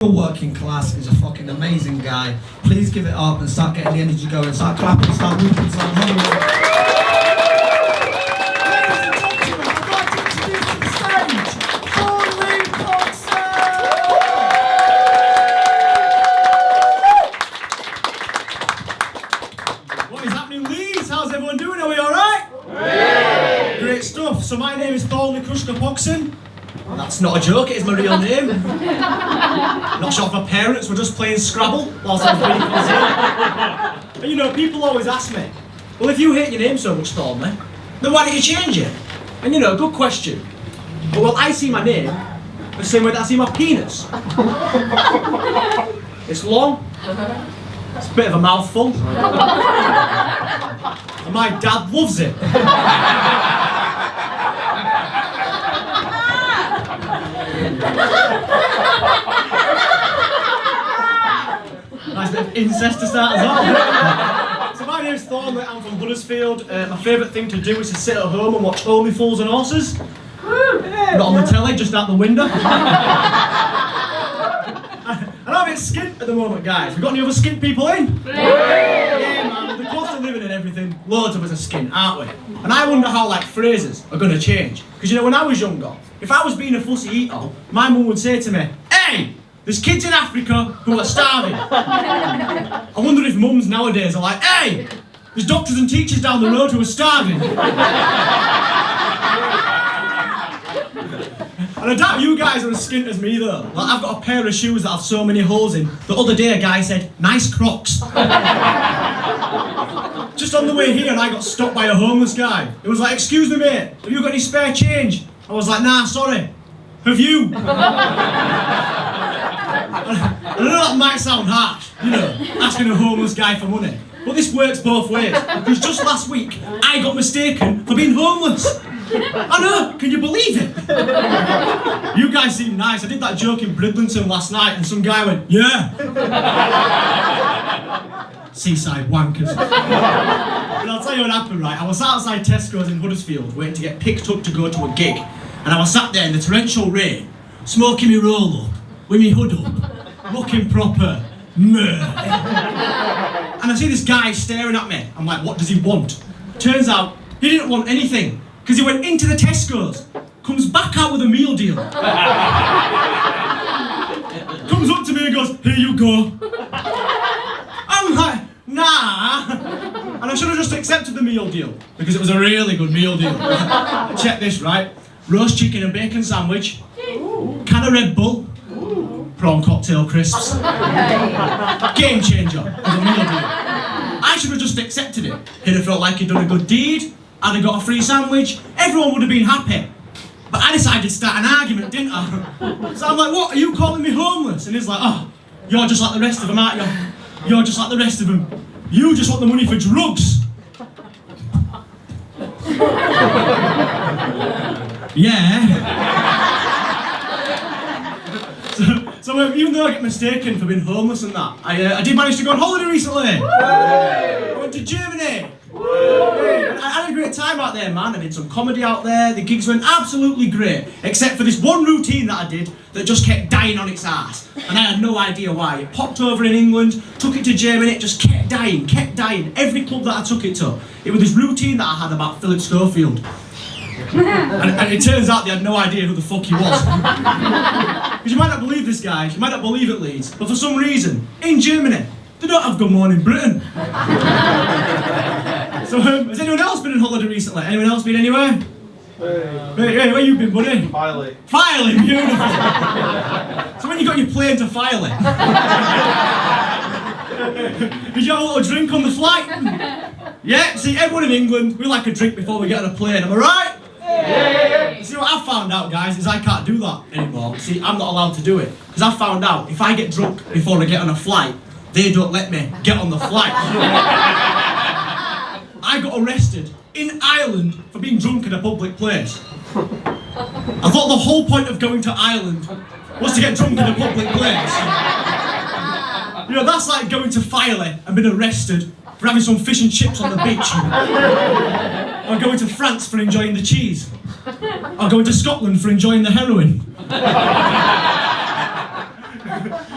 Working class is a fucking amazing guy. Please give it up and start getting the energy going. Start clapping, start whooping, start humming. Ladies and gentlemen, I'd like to introduce to the stage Thornley Pogson! What is happening, Leeds? How's everyone doing? Are we alright? Yeah. Great stuff. So my name is Thornley Pogson. That's not a joke, it is my real name. Not sure if my parents were just playing Scrabble whilst I was reading for the And people always ask me, well, if you hate your name so much, Thornley, then why don't you change it? And good question. But well, I see my name the same way that I see my penis. It's long, it's a bit of a mouthful, and my dad loves it. Nice bit of incest to start as well. So my name's Thornley, I'm from Huddersfield. My favourite thing to do is to sit at home and watch Homey Fools and Horses. Not on the telly, just out the window. And I'm a bit skint at the moment, guys. We got any other skint people in? Yeah, man, the cost of living and everything, loads of us are skint, aren't we? And I wonder how, phrases are going to change. Because, when I was younger, if I was being a fussy eater, my mum would say to me, "Hey, there's kids in Africa who are starving." I wonder if mums nowadays are like, "Hey, there's doctors and teachers down the road who are starving." And I doubt you guys are as skint as me though. I've got a pair of shoes that have so many holes in. The other day a guy said, "Nice Crocs." Just on the way here, and I got stopped by a homeless guy. He was like, "Excuse me, mate, have you got any spare change?" I was like, "Nah, sorry. Have you?" I know that might sound harsh, asking a homeless guy for money. But this works both ways. Because just last week, I got mistaken for being homeless. I know, can you believe it? You guys seem nice. I did that joke in Bridlington last night and some guy went, "Yeah." Seaside wankers. And I'll tell you what happened, right? I was outside Tesco's in Huddersfield waiting to get picked up to go to a gig. And I was sat there in the torrential rain, smoking me roll up, with me hood up, looking proper meh. And I see this guy staring at me. I'm like, what does he want? Turns out, he didn't want anything. Because he went into the Tesco's, comes back out with a meal deal. Comes up to me and goes, "Here you go." I'm like, nah. And I should have just accepted the meal deal, because it was a really good meal deal. Check this, right? Roast chicken and bacon sandwich, can of Red Bull, prawn cocktail crisps. Game changer as a meal deal. I should have just accepted it. He'd have felt like he'd done a good deed, I'd have got a free sandwich, everyone would have been happy. But I decided to start an argument, didn't I? So I'm like, "What, are you calling me homeless?" And he's like, "Oh, you're just like the rest of them, aren't you? You're just like the rest of them. You just want the money for drugs." Yeah. So even though I get mistaken for being homeless and that, I did manage to go on holiday recently. I went to Germany. I had a great time out there, man. I did some comedy out there. The gigs went absolutely great, except for this one routine that I did that just kept dying on its ass, and I had no idea why. It popped over in England, took it to Germany, it just kept dying. Every club that I took it to, it was this routine that I had about Philip Schofield. And it turns out they had no idea who the fuck he was. Because you might not believe this, guys, you might not believe it, Leeds, but for some reason, in Germany, they don't have Good Morning Britain. So, has anyone else been on holiday recently? Anyone else been anywhere? Hey, where you been, buddy? Filey. Filey, beautiful. So when you got your plane to Filey? Did you have a little drink on the flight? Yeah, see, everyone in England, we like a drink before we get on a plane, am I right? Yeah. See, what I've found out, guys, is I can't do that anymore. See, I'm not allowed to do it. Because I've found out, if I get drunk before I get on a flight, they don't let me get on the flight. I got arrested in Ireland for being drunk in a public place. I thought the whole point of going to Ireland was to get drunk in a public place. That's like going to Filey and being arrested for having some fish and chips on the beach. Or going to France for enjoying the cheese. Or going to Scotland for enjoying the heroin.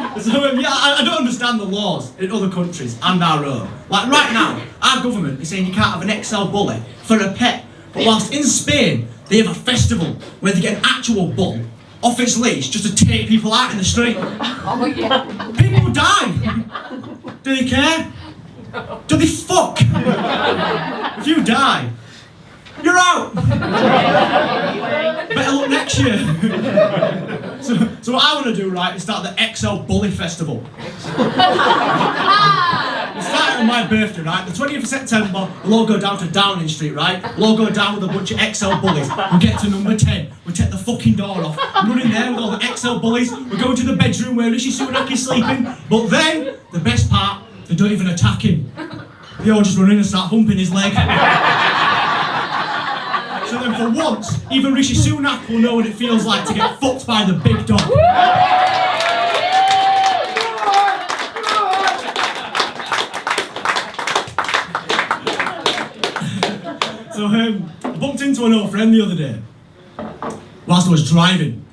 Yeah, I don't understand the laws in other countries and our own. Like right now, our government is saying you can't have an XL bully for a pet. But whilst in Spain, they have a festival where they get an actual bull off its leash just to take people out in the street. Oh yeah. People die. Do they care? Do they fuck? If you die, you're out. Better luck next year. So what I want to do, right, is start the XL Bully Festival. We started on my birthday, right? The 20th of September, we'll all go down to Downing Street, right? We'll all go down with a bunch of XL bullies. We'll get to number 10. We'll take the fucking door off. Run in there with all the XL bullies. We'll go into the bedroom where Rishi Sunak is sleeping. But then, the best part, they don't even attack him. They all just run in and start humping his leg. So then for once, even Rishi Sunak will know what it feels like to get fucked by the big dog. So I bumped into an old friend the other day whilst I was driving.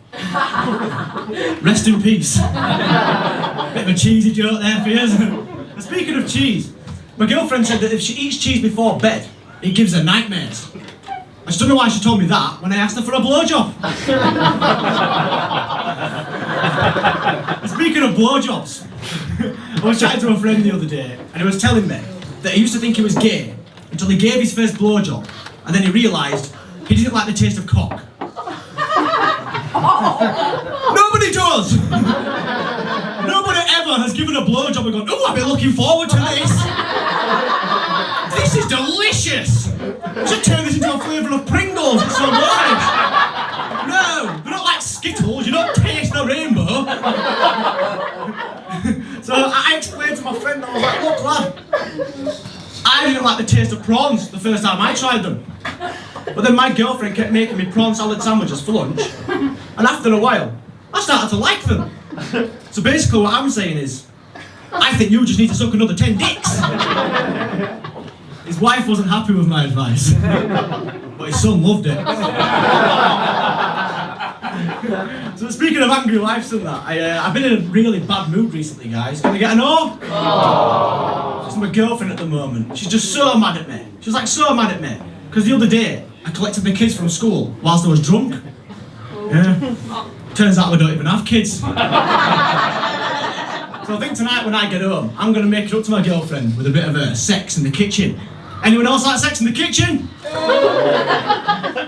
Rest in peace. Bit of a cheesy joke there for you. And speaking of cheese, my girlfriend said that if she eats cheese before bed, it gives her nightmares. I just don't know why she told me that when I asked her for a blowjob. Speaking of blowjobs, I was chatting to a friend the other day and he was telling me that he used to think he was gay until he gave his first blowjob and then he realised he didn't like the taste of cock. Nobody does! Nobody ever has given a blowjob and gone, oh, I've been looking forward to this! This is delicious! I should turn this into a flavour of Pringles, it's so nice! No, they're not like Skittles, you don't taste the rainbow! So I explained to my friend, I was like, look lad, I didn't like the taste of prawns the first time I tried them. But then my girlfriend kept making me prawn salad sandwiches for lunch, and after a while, I started to like them. So basically what I'm saying is, I think you just need to suck another 10 dicks. His wife wasn't happy with my advice, but his son loved it. So speaking of angry wives and that, I've been in a really bad mood recently, guys. Can I get an O? She's my girlfriend at the moment. She's just so mad at me. She was like so mad at me. Because the other day, I collected the kids from school whilst I was drunk. Yeah. Turns out we don't even have kids. So I think tonight when I get home, I'm going to make it up to my girlfriend with a bit of sex in the kitchen. Anyone else like sex in the kitchen?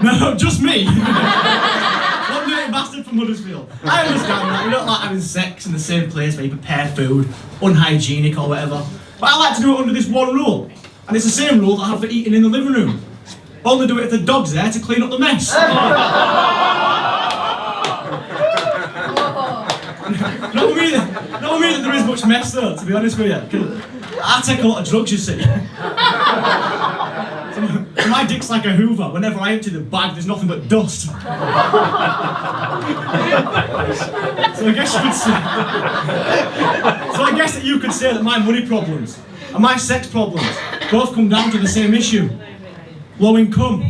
No, just me. One dirty bastard from Huddersfield. I understand that, we don't like having sex in the same place where you prepare food, unhygienic or whatever. But I like to do it under this one rule. And it's the same rule that I have for eating in the living room. Only do it if the dog's there to clean up the mess. Not with me that there is much mess though, to be honest with you. I take a lot of drugs, you see. So my dick's like a Hoover. Whenever I empty the bag, there's nothing but dust. So I guess that you could say that my money problems and my sex problems both come down to the same issue. Low income. So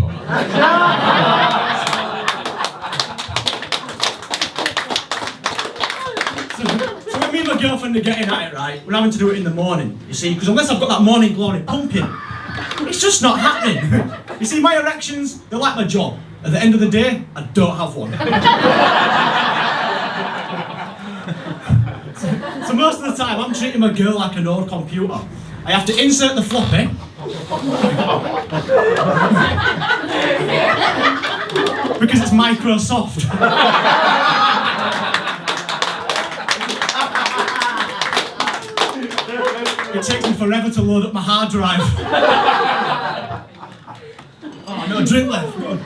when me and my girlfriend are getting at it, right, we're having to do it in the morning, you see, because unless I've got that morning glory pumping, it's just not happening. You see, my erections, they're like my job. At the end of the day, I don't have one. So most of the time, I'm treating my girl like an old computer. I have to insert the floppy. Because it's Microsoft. It takes me forever to load up my hard drive. Oh, no drink left. Good.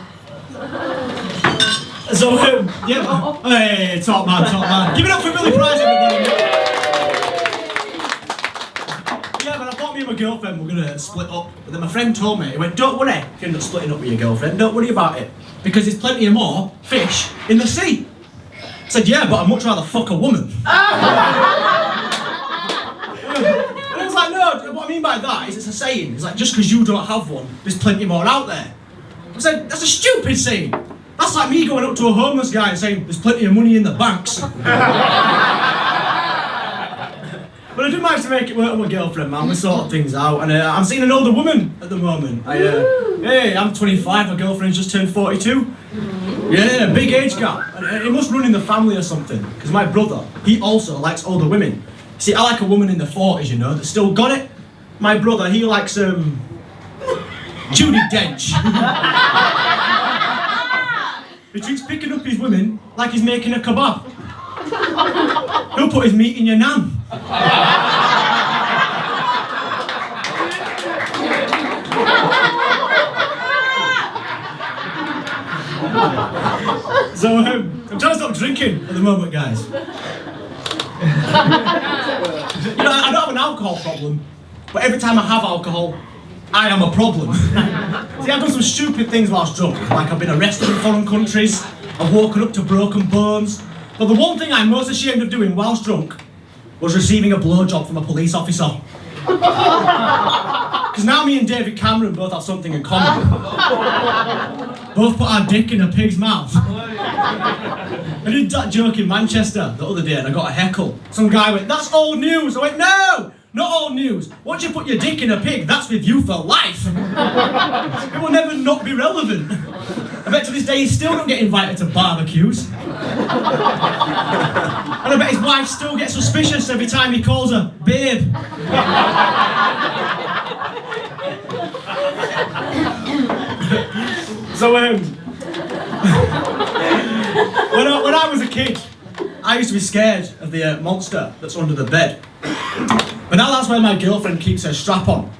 So, yeah. Hey, top man. Give it up for Billy Price, everybody. Yeah, but I thought me and my girlfriend were gonna split up. But then my friend told me, he went, don't worry if you're not splitting up with your girlfriend, don't worry about it. Because there's plenty of more fish in the sea. I said, yeah, but I'd much rather fuck a woman. And I was like, no, what I mean by that is it's a saying. It's like, just because you don't have one, there's plenty more out there. I said, that's a stupid saying. That's like me going up to a homeless guy and saying, there's plenty of money in the banks. I did manage to make it work with my girlfriend, man. We sorted things out, and I'm seeing an older woman at the moment. Hey, I'm 25, my girlfriend's just turned 42. Yeah, big age gap. And it must run in the family or something, because my brother, he also likes older women. See, I like a woman in the 40s, you know, that's still got it. My brother, he likes, Judi Dench. He treats picking up his women like he's making a kebab. He'll put his meat in your nan. So, I'm trying to stop drinking at the moment, guys. You know, I don't have an alcohol problem, but every time I have alcohol, I am a problem. See, I've done some stupid things whilst drunk, like I've been arrested in foreign countries, I've woken up to broken bones, but the one thing I'm most ashamed of doing whilst drunk was receiving a blowjob from a police officer. Because now me and David Cameron both have something in common. Both put our dick in a pig's mouth. I did that joke in Manchester the other day and I got a heckle. Some guy went, "That's old news." I went, "No, not old news. Once you put your dick in a pig, that's with you for life. It will never not be relevant." I bet to this day he still don't get invited to barbecues. And I bet his wife still gets suspicious every time he calls her babe. So, when I was a kid, I used to be scared of the monster that's under the bed. But now that's where my girlfriend keeps her strap on.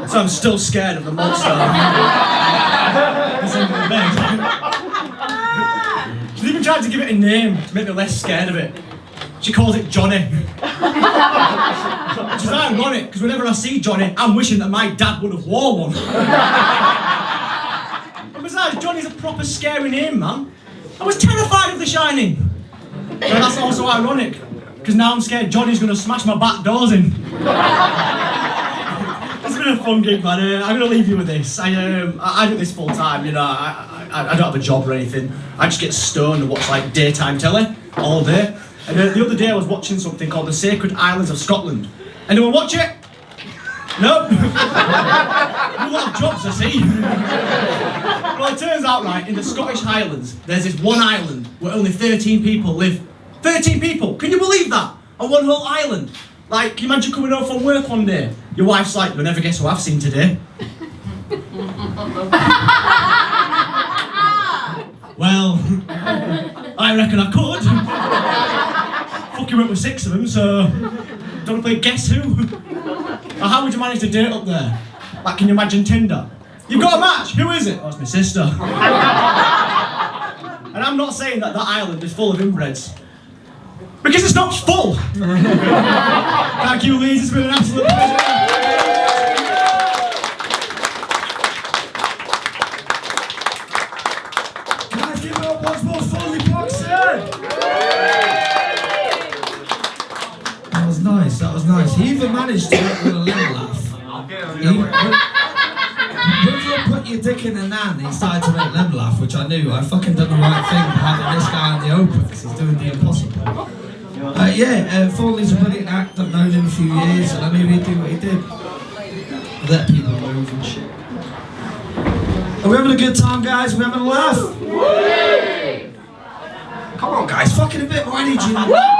So I'm still scared of the monster that's under the bed. She's even tried to give it a name to make me less scared of it. She calls it Johnny. Which is ironic, because whenever I see Johnny, I'm wishing that my dad would have worn one. And besides, Johnny's a proper scary name, man. I was terrified of The Shining. And that's also ironic, because now I'm scared Johnny's going to smash my back doors in. It's been a fun gig, man. I'm going to leave you with this. I do this full time, you know. I don't have a job or anything. I just get stoned and watch like daytime telly all day. And the other day I was watching something called The Sacred Islands of Scotland. Anyone watch it? No? You lot have jobs, I see. Well, it turns out, right, in the Scottish Highlands, there's this one island where only 13 people live. 13 people! Can you believe that? On one whole island? Like, can you imagine coming home from work one day? Your wife's like, "You'll never guess who I've seen today." Well, I reckon I could. Fucking went with 6 of them, so don't want to play Guess Who. Or how would you manage to date up there? Like, can you imagine Tinder? You've got a match, who is it? Oh, it's my sister. And I'm not saying that island is full of inbreds. Because it's not full! Thank you, Leeds, it's been an absolute pleasure. Guys, give it up once more, Thornley Pogson! That was nice. He even managed to get with a little laugh. When you put your dick in a nan, he started to make them laugh, which I knew. I fucking done the right thing having this guy in the open, because he's doing the impossible. Thornley's a brilliant act. I've known him a few years, and I knew he'd do what he did. Let people move and shit. Are we having a good time, guys? Are we having a laugh? Come on, guys, fucking a bit more energy than that.